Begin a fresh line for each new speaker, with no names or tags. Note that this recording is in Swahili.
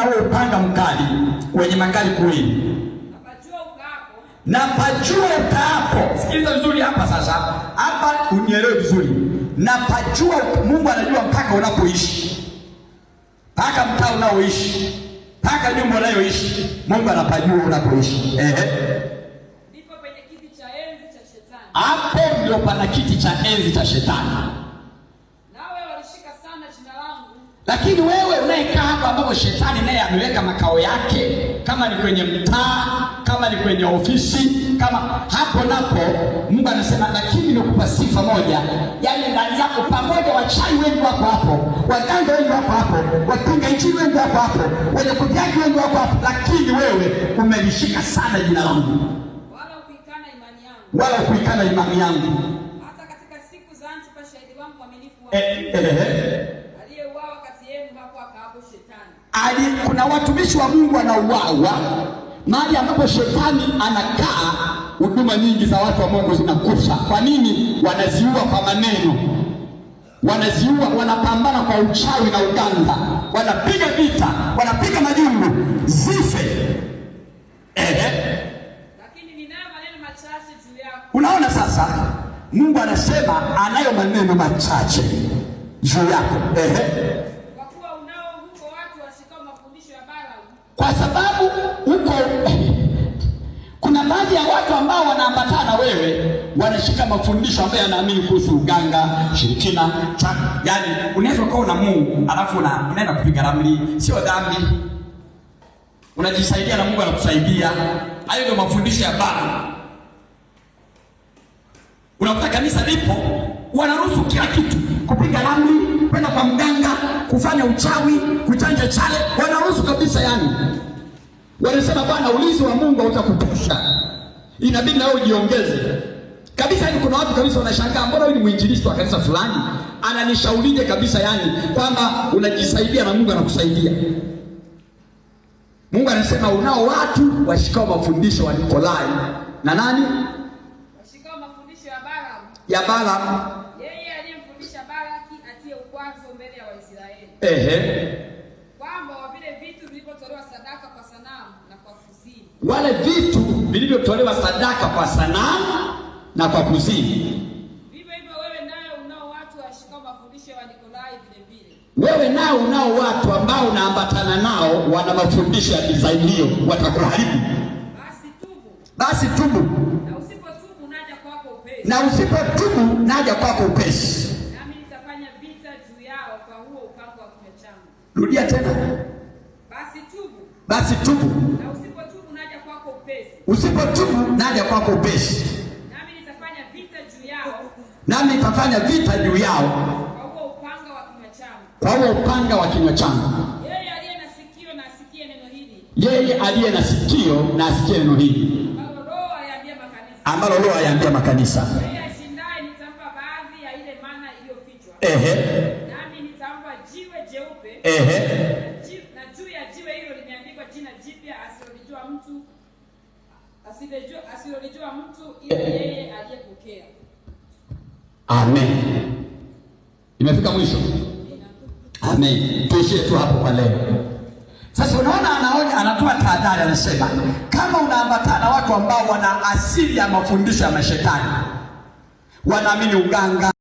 huo upanga mkali wenye makali kuwili. Na pajua ukaapo. Sikiliza vizuri hapa sasa. Hapa unielewe vizuri. Na pajua, Mungu anajua mpaka unapoishi. Mpaka mtaa unaoishi. Mpaka nyumba unayoishi. Mungu anapajua unapoishi.
Ndipo penye kiti cha enzi cha shetani.
Hapo ndio pana kiti cha enzi cha shetani.
Nawe walishika sana jina langu.
Lakini wewe unayekaa hapa ambapo shetani naye ameweka makao yake, kama ni kwenye mtaa, kama ni kwenye ofisi, kama hapo napo, Mungu anasema lakini nikupa sifa moja, yale ndani yako pamoja, wachawi wengi wako hapo, waganga wengi wako hapo, wapinga injili wengi wako hapo, wenye kujaki wengi wako hapo, lakini wewe umelishika sana jina langu.
Wala ukuikana imani yangu.
Wala ukuikana imani yangu.
Hata katika siku za Antipa shahidi wangu mwaminifu wangu.
Kuna watumishi wa Mungu wanauawa mahali ambapo shetani anakaa. Huduma nyingi za watu wa Mungu zinakufa. Kwa nini? Wanaziua kwa maneno, wanaziua, wanapambana kwa uchawi na uganga, wanapiga vita, wanapiga majungu zife.
Lakini ninayo maneno machache juu yako.
Unaona sasa, Mungu anasema anayo maneno machache juu yako. Kwa sababu huko kuna baadhi ya watu ambao wanaambatana na wewe, wanashika mafundisho ambayo yanaamini kuhusu uganga, shirikina, yani unaweza kuwa na Mungu alafu unaenda kupiga ramli. Sio dhambi, unajisaidia na Mungu anakusaidia. Hayo ndio mafundisho ya Baba. Unakuta kanisa lipo, wanaruhusu kila kitu, kupiga ramli, kwenda kwa mganga, kufanya uchawi, kuchanja chale, wanaruhusu kabisa. Yani wanasema bwana, ulinzi wa Mungu utakutosha, inabidi nawe ujiongeze kabisa. Yani kuna watu kabisa wanashangaa, mbona huyu ni mwinjilisti wa kanisa fulani ananishaurije kabisa, yani kwamba unajisaidia na Mungu anakusaidia. Mungu anasema unao watu washikao mafundisho wa Nikolai na nani?
Washikao mafundisho ya Balaam.
Ya Balaam.
Yeye aliyemfundisha Balaki atie ukwazo mbele ya Waisraeli. Kwamba vile vitu vilivyotolewa sadaka kwa sanamu na kwa kuzimu.
Wale vitu vilivyotolewa sadaka kwa sanamu na kwa kuzimu.
Vivyo hivyo wewe nayo unao watu washikao mafundisho ya Nikolai vile vile.
Wewe nao unao watu ambao unaambatana nao wana mafundisho ya design hiyo, watakuharibu. Basi tubu.
Na usipotubu naja kwako upesi.
Na usipotubu naja kwako upesi.
Nami nitafanya vita juu yao kwa huo upanga wa kinywa changu.
Rudia tena. Basi tubu.
Na usipotubu naja kwako upesi.
Usipotubu naja kwako upesi.
Nami nitafanya vita juu yao.
Nami nitafanya vita juu yao.
Kwa huo upanga wa kinywa changu.
Kwa huo upanga wa kinywa changu.
Yeye aliye na sikio na asikie neno hili.
Yeye aliye na sikio na asikie neno hili. Ambalo Roho ayaambia makanisa.
Yeye ashindaye nitampa baadhi ya ile mana iliyofichwa. Nami nitampa jiwe jeupe. Na juu ya jiwe hilo limeandikwa jina jipya asilolijua mtu ila yeye aliyepokea.
Amen. Imefika mwisho. Amen. Tuishie tu hapo kwa leo. Sasa unaona, anatoa tahadhari, anasema kama unaambatana na watu ambao wana asili ya mafundisho ya mashetani, wanaamini uganga